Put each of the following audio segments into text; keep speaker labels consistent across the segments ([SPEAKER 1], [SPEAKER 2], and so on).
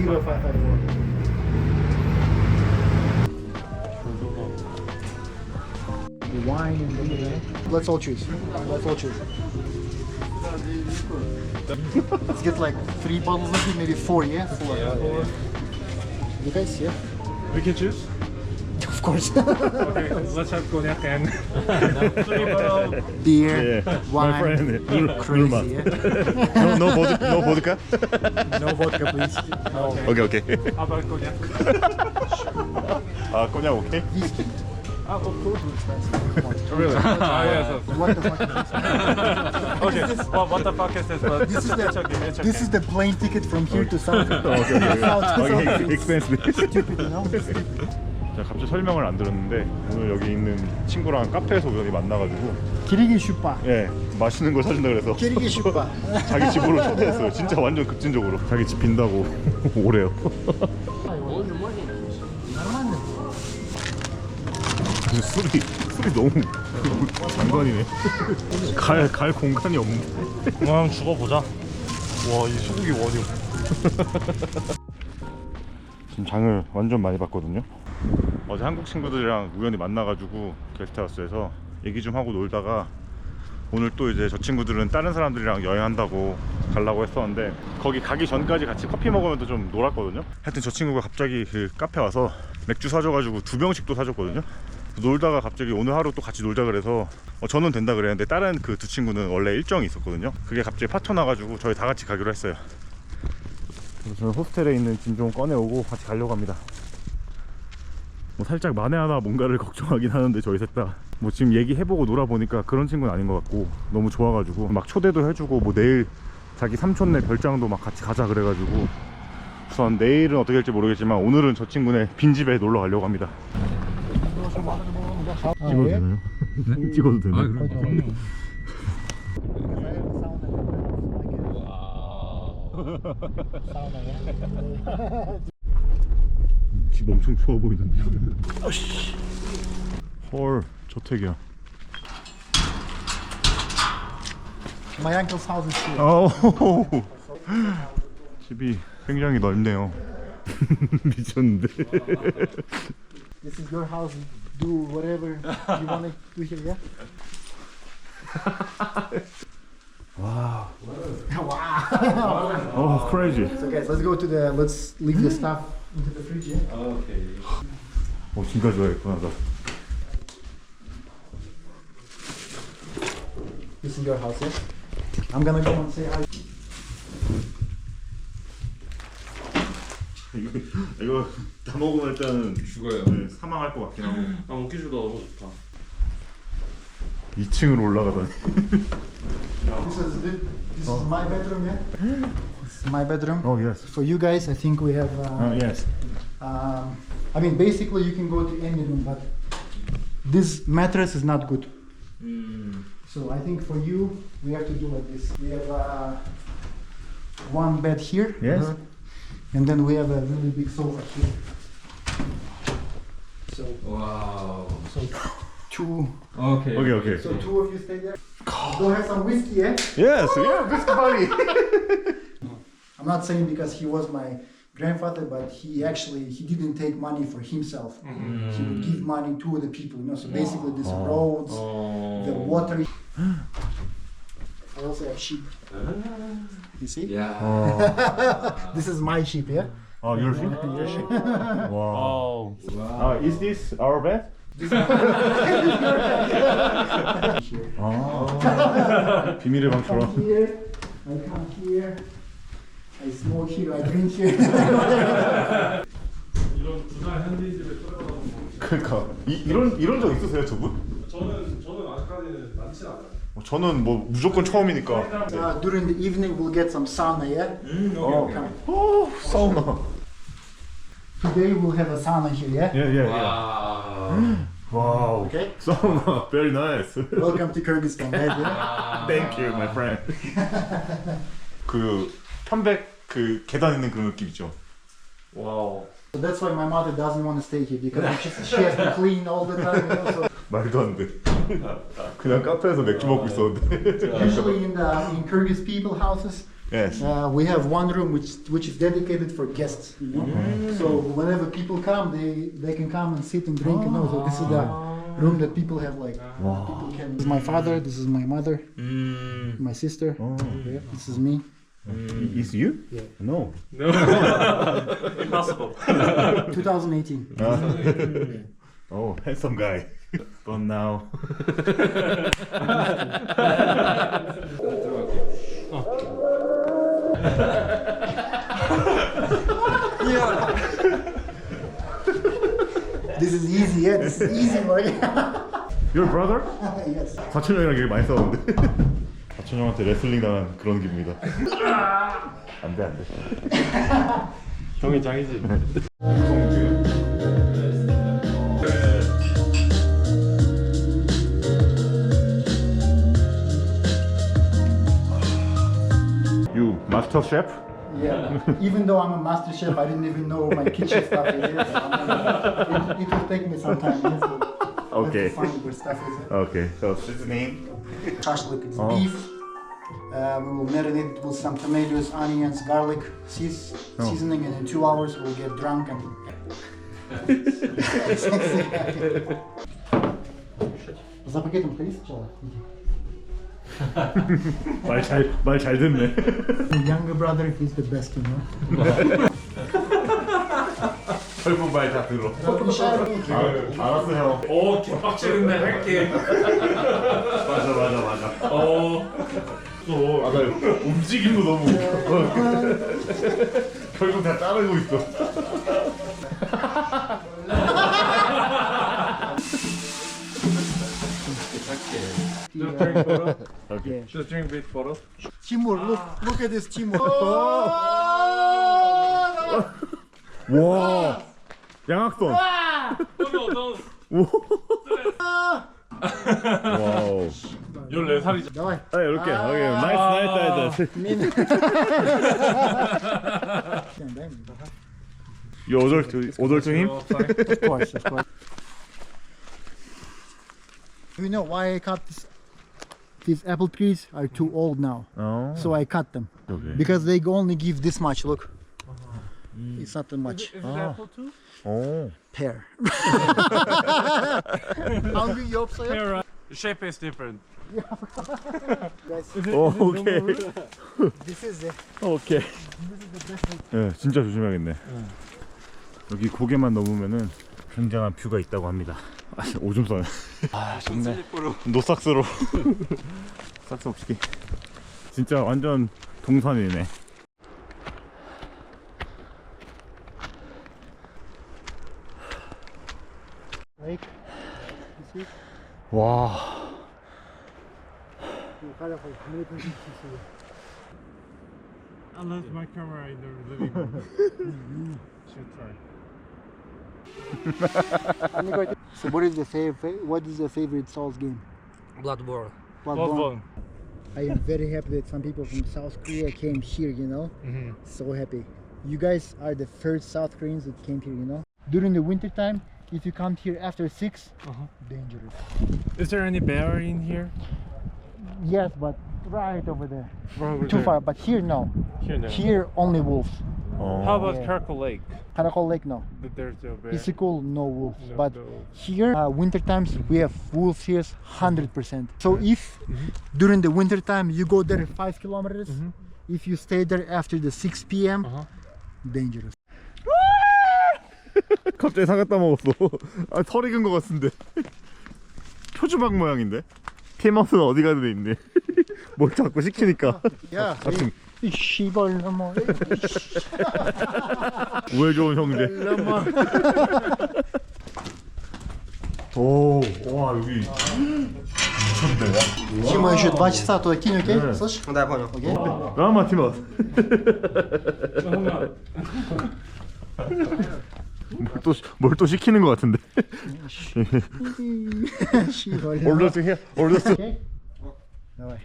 [SPEAKER 1] 0554. Wine and beer. Let's all choose. Let's all choose. Let's get like 3 bottles of it, maybe 4, yeah? 4. You guys, yeah?
[SPEAKER 2] We can choose.
[SPEAKER 1] Of course.
[SPEAKER 2] Okay, let's have cognac and
[SPEAKER 1] Beer,
[SPEAKER 3] Yeah,
[SPEAKER 1] wine,
[SPEAKER 3] my friend.
[SPEAKER 1] crazy, yeah?
[SPEAKER 3] No vodka?
[SPEAKER 1] No vodka, please. No.
[SPEAKER 3] 오케이 오케이.
[SPEAKER 2] how about cognac?
[SPEAKER 3] 아 꼬냑 오케이.
[SPEAKER 1] Whiskey. Of course, it's expensive. Come on.
[SPEAKER 2] Really? Yes.
[SPEAKER 1] What the fuck is this?
[SPEAKER 2] Okay. Well, what the fuck is this? But
[SPEAKER 1] This is
[SPEAKER 2] it's okay. It's
[SPEAKER 1] the this is the plane ticket from here to South.
[SPEAKER 3] 오케이 익스펜스.
[SPEAKER 1] Stupid, you know?
[SPEAKER 3] 제가 갑자기 설명을 안 들었는데 오늘 여기 있는 친구랑 카페에서 우연히 만나가지고
[SPEAKER 1] Kirigi Shupa.
[SPEAKER 3] 예 맛있는 걸 사준다 그래서
[SPEAKER 1] Kirigi Shupa.
[SPEAKER 3] 자기 집으로 초대했어요. 진짜 완전 급진적으로 자기 집 빈다고 오래요. 술이 너무 장관이네. 갈 공간이 없는데.
[SPEAKER 2] 그럼 죽어보자. 와, 이 소고기 원이.
[SPEAKER 3] 지금 장을 완전 많이 봤거든요. 어제 한국 친구들이랑 우연히 만나가지고 게스트하우스에서 얘기 좀 하고 놀다가 오늘 또 이제 저 친구들은 다른 사람들이랑 여행한다고 가려고 했었는데 거기 가기 전까지 같이 커피 먹으면서 좀 놀았거든요. 하여튼 저 친구가 갑자기 그 카페 와서 맥주 사줘가지고 2병씩도 사줬거든요. 놀다가 갑자기 오늘 하루 또 같이 놀자 그래서 저는 된다 그랬는데 다른 그 두 친구는 원래 일정이 있었거든요. 그게 갑자기 파토 나가지고 저희 다 같이 가기로 했어요. 그래서 저는 호스텔에 있는 짐 좀 꺼내오고 같이 가려고 합니다. 뭐 살짝 만에 하나 뭔가를 걱정하긴 하는데 저희 셋 다 뭐 지금 얘기해보고 놀아보니까 그런 친구는 아닌 것 같고 너무 좋아가지고 막 초대도 해주고 뭐 내일 자기 삼촌네 별장도 막 같이 가자 그래가지고 우선 내일은 어떻게 될지 모르겠지만 오늘은 저 친구네 빈집에 놀러 가려고 합니다. 찍어도 되나요? 네? 찍어도 되나요? 집 엄청 좋아 보이는데. 헐 저택이야.
[SPEAKER 1] My uncle's house is here.
[SPEAKER 3] 오, 집이 굉장히 넓네요. 미쳤는데.
[SPEAKER 1] This is your house. Do whatever you want to do here, yeah?
[SPEAKER 3] 와우.
[SPEAKER 1] Wow.
[SPEAKER 3] Oh, crazy.
[SPEAKER 1] So guys, let's leave the stuff into the fridge, yeah?
[SPEAKER 3] 지금까지 좋아했구나 나.
[SPEAKER 1] This is your house, yeah? I'm gonna go and say hi.
[SPEAKER 3] 이거 다 먹으면 일단은
[SPEAKER 4] 죽어요.
[SPEAKER 3] 네, 사망할 것 같긴 하고.
[SPEAKER 4] 아, 먹기 주다 너무 좋다.
[SPEAKER 3] 2층으로 올라가다니.
[SPEAKER 1] This is my bedroom, yeah? This is my bedroom.
[SPEAKER 3] Oh yes.
[SPEAKER 1] For you guys, I think we have.
[SPEAKER 3] Yes.
[SPEAKER 1] I mean, basically, you can go to any room, but this mattress is not good. So I think for you, we have to do like this. We have one bed here.
[SPEAKER 3] Yes.
[SPEAKER 1] And then we have a really big sofa here. So,
[SPEAKER 4] 와우.
[SPEAKER 1] so two.
[SPEAKER 4] 오케이.
[SPEAKER 3] Okay.
[SPEAKER 1] So two of you stay there. Go have some whiskey, yeah?
[SPEAKER 3] Yes. Yeah. Whiskey party.
[SPEAKER 1] I'm not saying because he was my grandfather, but he didn't take money for himself. He would give money to other people, you know. So basically, these roads, the water. I also have sheep. You see?
[SPEAKER 4] 야.
[SPEAKER 1] This is my sheep, yeah?
[SPEAKER 3] Oh, your sheep? Wow.
[SPEAKER 4] 와우.
[SPEAKER 3] Is this our bed? 비밀의 방처럼.
[SPEAKER 1] Here, I come here. I smoke here, I drink here.
[SPEAKER 2] 이런 부산 현지인들을 끌어다가
[SPEAKER 3] 그러니까 이런 적 있으세요, 두 분?
[SPEAKER 2] 저는 아직까지는 많지 않아요.
[SPEAKER 3] 저는 뭐 무조건 처음이니까.
[SPEAKER 1] During the evening, we'll get some sauna, yeah? Come.
[SPEAKER 3] 오, 사우나.
[SPEAKER 1] Today, we'll have a sauna here, yeah?
[SPEAKER 3] 예.
[SPEAKER 4] 와우.
[SPEAKER 3] 와우.
[SPEAKER 1] Okay.
[SPEAKER 3] 사우나, very nice.
[SPEAKER 1] Welcome to Kyrgyzstan, right? Yeah?
[SPEAKER 3] Thank you, my friend. 그 편백 그 계단 있는 그런 느낌 있죠.
[SPEAKER 4] 와우.
[SPEAKER 1] So that's why my mother doesn't want to stay here because she has to clean all the time. You know, so
[SPEAKER 3] 말도 안 돼. 그냥 카페에서 맥주 먹고 있었는데.
[SPEAKER 1] usually in Kyrgyz people houses,
[SPEAKER 3] Yes.
[SPEAKER 1] We have one room which is dedicated for guests. You know, so whenever people come, they can come and sit and drink. You know, so this is the room that people have like. People can. This is my father. This is my mother. My sister. Yeah, this is me.
[SPEAKER 3] Is you?
[SPEAKER 1] Yeah.
[SPEAKER 3] No.
[SPEAKER 2] Impossible.
[SPEAKER 1] 2018.
[SPEAKER 3] Oh, handsome guy. But now.
[SPEAKER 1] This is easy. Yeah, this is easy, boy.
[SPEAKER 3] Your brother?
[SPEAKER 1] Yes.
[SPEAKER 3] 사촌 형이랑 얘기 많이 싸웠는데. 사촌 형한테 레슬링 당한 그런 기분이다. 안돼 안돼.
[SPEAKER 2] 형이 짱이지.
[SPEAKER 3] You master chef?
[SPEAKER 1] Yeah. Even though I'm a master chef, I didn't even know my kitchen stuff is. It will take me some time.
[SPEAKER 3] Okay.
[SPEAKER 1] To find where stuff is.
[SPEAKER 3] Okay. So seasoning.
[SPEAKER 1] Shashlik is beef. We will marinate it with some tomatoes, onions, garlic, seasoning, and in 2 hours we'll get drunk and. За пакетом сходи сначала.
[SPEAKER 3] 말 잘 듣네.
[SPEAKER 1] The younger brother is the best, you know.
[SPEAKER 3] 결국 말 다 들어. 알았어 형.
[SPEAKER 2] 오 개빡치는데 할게.
[SPEAKER 3] 맞아.
[SPEAKER 2] 또
[SPEAKER 3] 나 움직임도 너무 웃겨. 결국 다 따르고 있어.
[SPEAKER 2] Just drink photo.
[SPEAKER 3] Okay.
[SPEAKER 2] Just drink big photo.
[SPEAKER 1] Timur, look at this Timur.
[SPEAKER 3] 와. 양악선. 와우.
[SPEAKER 2] 14살이죠.
[SPEAKER 1] Давай.
[SPEAKER 3] 아 이렇게. 오케이. 나이스. You order to him?
[SPEAKER 1] Of course. You know why I cut this? These apple trees are too old now,
[SPEAKER 3] 어.
[SPEAKER 1] so I cut them
[SPEAKER 3] Okay.
[SPEAKER 1] because they only give this much. Look, it's not that much.
[SPEAKER 2] Is it apple too?
[SPEAKER 3] 오.
[SPEAKER 1] Pear. Hungry you 없어요?
[SPEAKER 2] Here, shape is different.
[SPEAKER 3] 오케이.
[SPEAKER 1] This is it.
[SPEAKER 3] 오케이. 예, 진짜 조심해야겠네. 여기 고개만 넘으면은 굉장한 뷰가 있다고 합니다. 아, 오줌 싸네. 아, 좋네. 노삭스로. 삭스 없이. 진짜 완전 동산이네.
[SPEAKER 1] Lake. You see?
[SPEAKER 3] 와.
[SPEAKER 1] Colorful.
[SPEAKER 2] I left my camera in the living room. Should try.
[SPEAKER 1] So what is the favorite Souls game?
[SPEAKER 5] Bloodborne.
[SPEAKER 2] Bloodborne.
[SPEAKER 1] I am very happy that some people from South Korea came here, you know. So happy. You guys are the first South Koreans that came here, you know. During the winter time, if you come here after 6, dangerous.
[SPEAKER 2] Is there any bear in here?
[SPEAKER 1] Yes, but right over there.
[SPEAKER 2] Right
[SPEAKER 1] Too far, but here no.
[SPEAKER 2] Here, no.
[SPEAKER 1] Here only wolves.
[SPEAKER 2] How about
[SPEAKER 1] Yeah.
[SPEAKER 2] Caracol Lake?
[SPEAKER 1] Karakol Lake no.
[SPEAKER 2] But there's a bear.
[SPEAKER 1] It's cool, no wolves.
[SPEAKER 2] No,
[SPEAKER 1] But
[SPEAKER 2] no.
[SPEAKER 1] here, winter times, we have wolves here 100%. So if during the winter time you go there 5 kilometers, if you stay there after the 6 p.m., dangerous.
[SPEAKER 3] 갑자기 사갔다 먹었어. 아, 털 익은 것 같은데. 표주박 모양인데? 피머스는 어디 가든 데 있네. 뭘 자꾸 시키니까.
[SPEAKER 1] 야,
[SPEAKER 3] 같은
[SPEAKER 1] 이 씨발 놈아.
[SPEAKER 3] 우애 좋은 형제. 오, 와 여기 미쳤네.
[SPEAKER 1] Тима еще 2 часа туда кинь, окей?
[SPEAKER 3] Да.
[SPEAKER 1] Слышь?
[SPEAKER 5] Да, я понял.
[SPEAKER 1] Окей?
[SPEAKER 3] 라마 티머스. 뭘 또 시키는 것 같은데.
[SPEAKER 1] 씨발 놈아.
[SPEAKER 3] 올렸어 해. 올렸어.
[SPEAKER 1] 오케이? давай.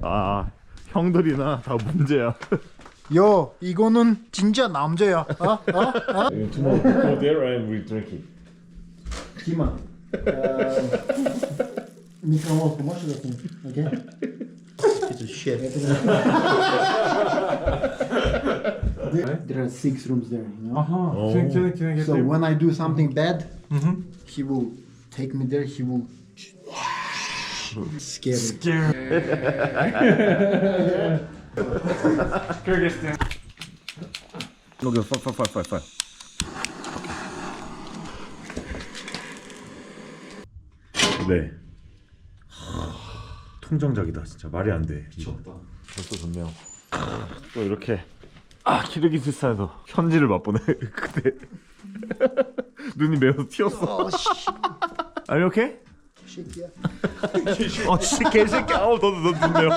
[SPEAKER 3] 아, 형들이나 다 문제야.
[SPEAKER 1] 요, 이거는 진짜 남자야.
[SPEAKER 3] Tomorrow go there and we drink it.
[SPEAKER 1] Тима, микроволновку можешь закинуть? Окей? It's a shit. There are 6 rooms there, you know.
[SPEAKER 2] Can I get
[SPEAKER 1] So
[SPEAKER 2] there?
[SPEAKER 1] when I do something bad, he will take me there. He will scare me.
[SPEAKER 2] Kyrgyzstan.
[SPEAKER 3] Okay, fine. 네. 통정작이다. 진짜 말이 안 돼.
[SPEAKER 4] 미쳤다.
[SPEAKER 3] 벌써 좋네요. 또 이렇게 키르기스스탄에서 현지를 맛보네. 그때 눈이 매워서 튀었어. 아니 오케이?
[SPEAKER 1] Shit, yeah.
[SPEAKER 3] 진짜 개새끼. 아우 너 좋네요.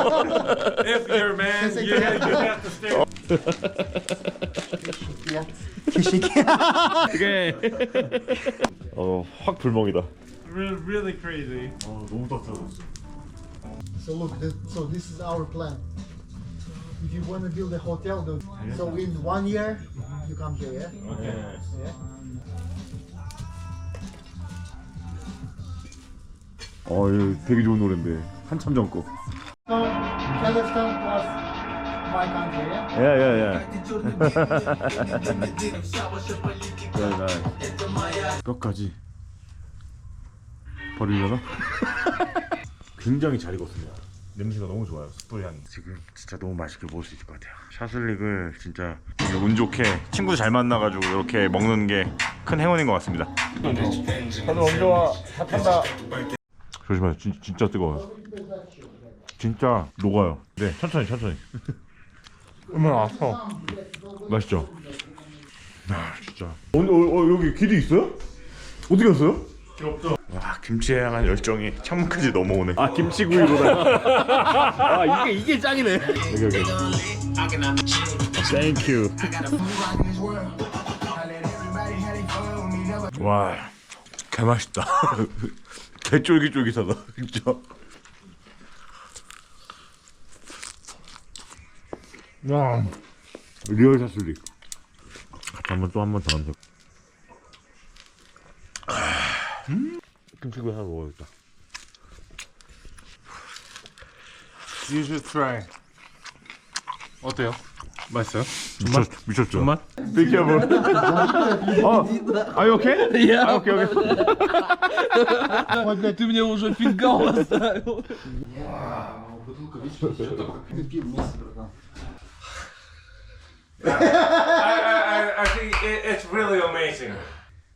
[SPEAKER 2] If you're man, you have to stay.
[SPEAKER 3] 오케이. 확 불멍이다.
[SPEAKER 2] Really crazy.
[SPEAKER 3] 너무 따뜻하다.
[SPEAKER 1] So look, so this is our plan. If you want to build a hotel, so in 1 year you come here, yeah?
[SPEAKER 2] Okay.
[SPEAKER 1] Yeah.
[SPEAKER 3] 이거 되게 좋은 노래인데 한참 전 거.
[SPEAKER 1] So Kazakhstan plus my country, yeah?
[SPEAKER 3] 야. 뼈까지 버리려나? 굉장히 잘 익었습니다. 냄새가 너무 좋아요. 숯불 향이. 지금 진짜 너무 맛있게 먹을 수 있을 것 같아요. 샤슬릭을 진짜 운 좋게 친구 잘 만나가지고 이렇게 먹는 게 큰 행운인 것 같습니다. 다들 언제 와? 다 탄다. 조심하세요. 진짜 뜨거워요. 진짜 녹아요. 네, 천천히.
[SPEAKER 2] 얼마나 아파.
[SPEAKER 3] 맛있죠? 진짜. 여기 길이 있어요? 어디 갔어요?
[SPEAKER 2] 길 없죠.
[SPEAKER 3] 와, 김치에 향한 열정이 창문까지 넘어오네. 김치구이보다. 이게 짱이네. 여기. Thank you. 와, 개 맛있다. 개 쫄깃쫄깃하다, 진짜.
[SPEAKER 2] 와.
[SPEAKER 3] 리얼 샤슬릭. 한번 더 하면서. 김치구이 하나 먹어야겠다.
[SPEAKER 2] You should try. 어때요? 맛있어요?
[SPEAKER 3] 미쳤죠? 정말? Be careful. Are you okay? Yeah. Okay.
[SPEAKER 5] Ты мне уже фингал оставил.
[SPEAKER 2] I think it's really amazing.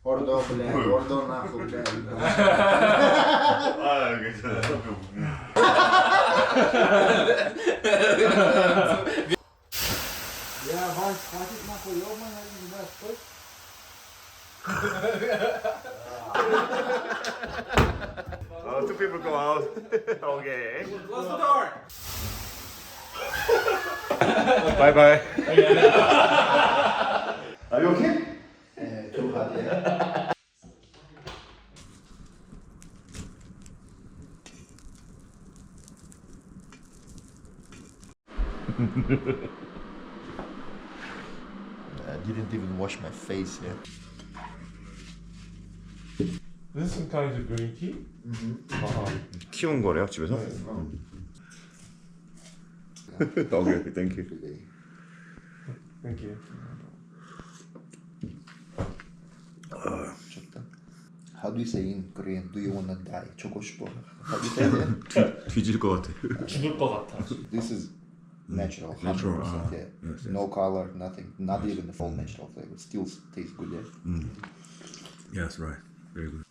[SPEAKER 1] Ордо, бля, ордо нахуй, бля.
[SPEAKER 3] 괜찮아.
[SPEAKER 1] Я Вань, хватит нахуй, ёбаный, да, стой.
[SPEAKER 3] Two people go out. Okay.
[SPEAKER 2] Close the door.
[SPEAKER 3] Bye bye. Are you okay?
[SPEAKER 1] Too hot, yeah. I didn't even wash my face yet.
[SPEAKER 2] This is some kind of green tea.
[SPEAKER 3] 키운 거래요 집에서? Okay, thank you.
[SPEAKER 2] Thank you.
[SPEAKER 1] How do you say in Korean? Do you wanna die? Choco shpo. How do you say that?
[SPEAKER 3] 뒤질 것 같아.
[SPEAKER 2] 죽을 것 같아.
[SPEAKER 1] This is natural.
[SPEAKER 3] Natural,
[SPEAKER 1] 100%, yeah.
[SPEAKER 3] yes.
[SPEAKER 1] No color, nothing. Not even the full natural flavor. Still tastes good, yeah.
[SPEAKER 3] Yes, right. Very good.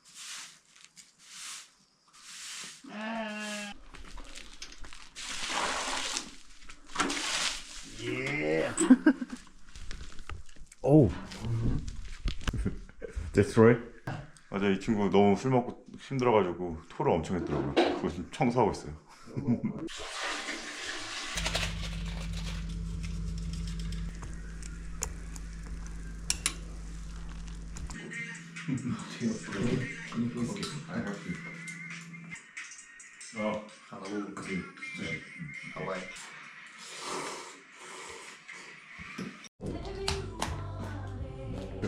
[SPEAKER 3] Yeah. Oh. That's right. 맞아, 이 친구 너무 술 먹고 힘들어가지고 토를 엄청 했더라고요. 그거 지금 청소하고 있어요.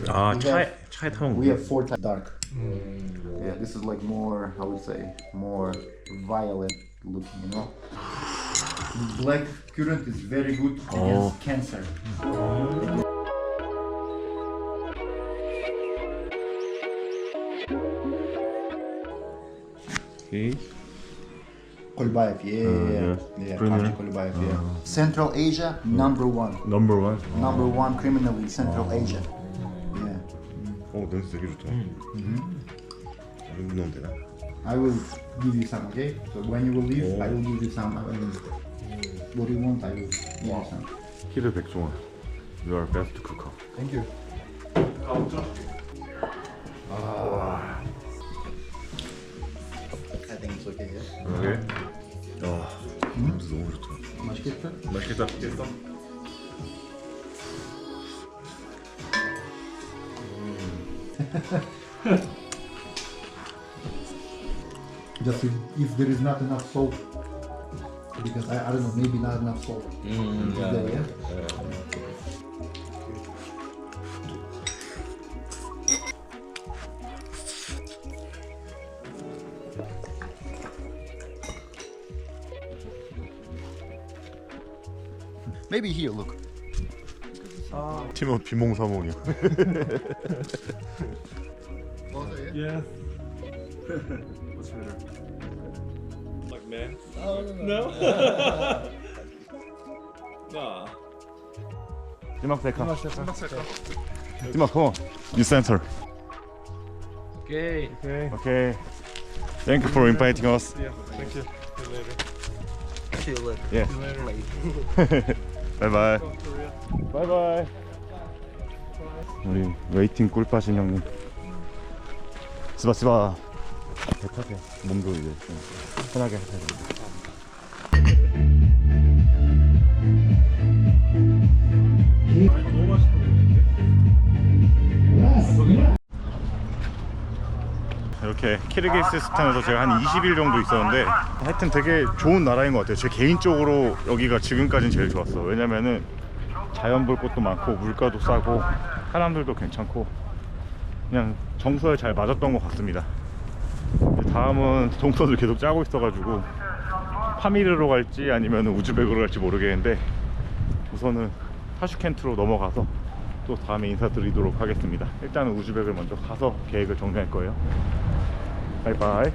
[SPEAKER 3] 아, 차에 타면
[SPEAKER 1] We have 4 types dark. Yeah, this is like more, I would say, more violet looking, you know? Black currant is very good against cancer.
[SPEAKER 3] Okay.
[SPEAKER 1] Kolbayev,
[SPEAKER 3] yes. Premier.
[SPEAKER 1] Archie Kolbayev, Central Asia, number one.
[SPEAKER 3] Number one.
[SPEAKER 1] Number one criminal in Central Asia. Yeah.
[SPEAKER 3] 냄새 되게 좋다. 넣으면 되나?
[SPEAKER 1] I will give you some, okay? So when you will leave, I will give you some. What do you want? I will give you some.
[SPEAKER 3] 키르 백종원. You are best cooker.
[SPEAKER 1] Thank you. I think it's okay, yeah?
[SPEAKER 3] 오케이. 냄새 너무 좋다.
[SPEAKER 1] 맛있겠다?
[SPEAKER 3] 맛있겠다.
[SPEAKER 1] Just if there is not enough salt, because I don't know, maybe not enough salt.
[SPEAKER 4] Yeah.
[SPEAKER 1] There, yeah? Maybe here, look.
[SPEAKER 3] 팀원 비몽사몽이야.
[SPEAKER 2] Yes.
[SPEAKER 5] Like man?
[SPEAKER 2] No?
[SPEAKER 5] Nah.
[SPEAKER 3] Dimak Seka. Dimak, come on. You center.
[SPEAKER 4] Okay.
[SPEAKER 3] Okay. Thank you for inviting us.
[SPEAKER 2] Yeah, thank you. See you later.
[SPEAKER 3] Yeah.
[SPEAKER 2] See you later.
[SPEAKER 3] Bye bye.
[SPEAKER 2] Korea.
[SPEAKER 3] Bye bye. 우리 웨이팅 꿀빠신 형님. 스바스바. 배 타세요. 몸도 이제 좀 편하게 하셔야 됩니다.
[SPEAKER 2] 너무 맛있거든요.
[SPEAKER 3] 이렇게 키르기스스탄에서 제가 한 20일 정도 있었는데 하여튼 되게 좋은 나라인 것 같아요. 제 개인적으로 여기가 지금까지는 제일 좋았어. 왜냐면은 자연 볼 곳도 많고 물가도 싸고 사람들도 괜찮고 그냥 정서에 잘 맞았던 것 같습니다. 다음은 동선을 계속 짜고 있어가지고 파미르로 갈지 아니면 우즈벡으로 갈지 모르겠는데 우선은 타슈켄트로 넘어가서 또 다음에 인사드리도록 하겠습니다. 일단은 우즈벡을 먼저 가서 계획을 정리할 거예요. 바이바이.